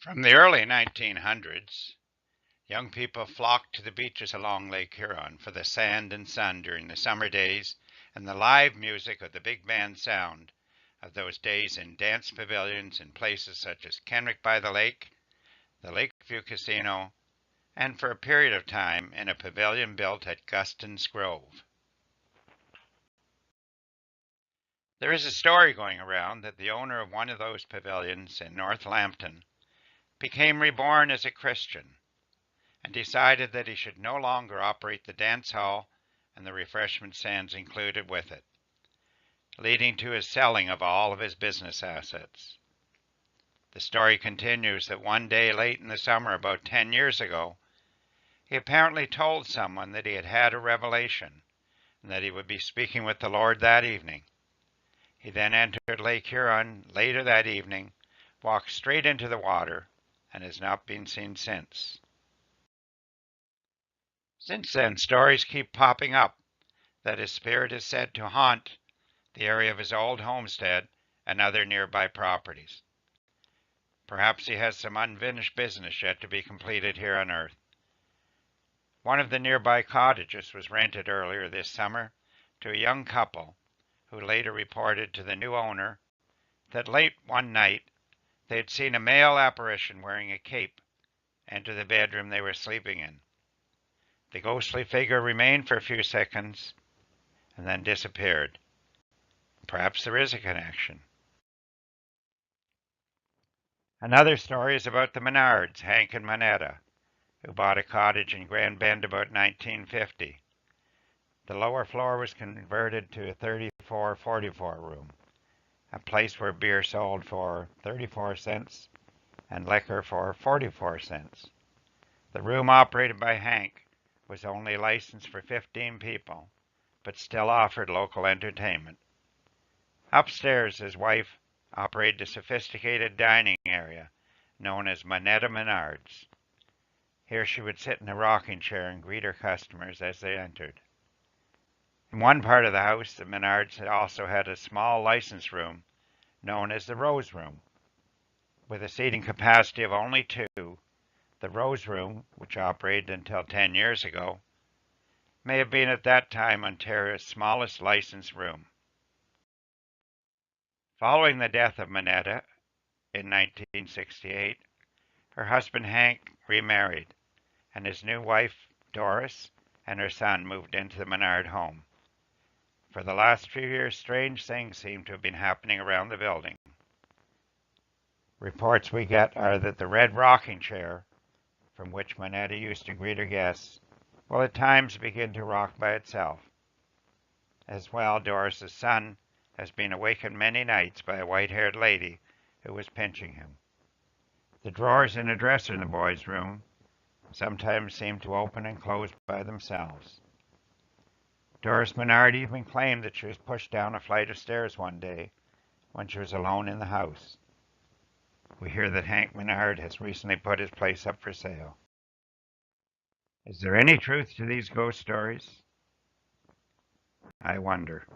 From the early 1900s, young people flocked to the beaches along Lake Huron for the sand and sun during the summer days and the live music of the big band sound of those days in dance pavilions in places such as Kenrick by the Lakeview Casino, and for a period of time in a pavilion built at Guston's Grove. There is a story going around that the owner of one of those pavilions in North Lambton became reborn as a Christian and decided that he should no longer operate the dance hall and the refreshment stands included with it, leading to his selling of all of his business assets. The story continues that one day late in the summer, about 10 years ago, he apparently told someone that he had had a revelation and that he would be speaking with the Lord that evening. He then entered Lake Huron later that evening, walked straight into the water, and has not been seen since. Since then, stories keep popping up that his spirit is said to haunt the area of his old homestead and other nearby properties. Perhaps he has some unfinished business yet to be completed here on earth. One of the nearby cottages was rented earlier this summer to a young couple who later reported to the new owner that late one night they had seen a male apparition wearing a cape enter the bedroom they were sleeping in. The ghostly figure remained for a few seconds and then disappeared. Perhaps there is a connection. Another story is about the Menards, Hank and Manetta, who bought a cottage in Grand Bend about 1950. The lower floor was converted to a 34-44 room, a place where beer sold for 34 cents and liquor for 44 cents. The room operated by Hank was only licensed for 15 people, but still offered local entertainment. Upstairs, his wife operated a sophisticated dining area known as Manetta Menards. Here she would sit in a rocking chair and greet her customers as they entered. In one part of the house, the Menards also had a small license room known as the Rose Room. With a seating capacity of only 2, the Rose Room, which operated until 10 years ago, may have been at that time Ontario's smallest licensed room. Following the death of Manetta in 1968, her husband Hank remarried, and his new wife, Doris, and her son moved into the Menard home. For the last few years, strange things seem to have been happening around the building. Reports we get are that the red rocking chair, from which Manetta used to greet her guests, will at times begin to rock by itself. As well, Doris's son has been awakened many nights by a white-haired lady who was pinching him. The drawers in a dresser in the boys' room sometimes seem to open and close by themselves. Doris Menard even claimed that she was pushed down a flight of stairs one day when she was alone in the house. We hear that Hank Menard has recently put his place up for sale. Is there any truth to these ghost stories? I wonder.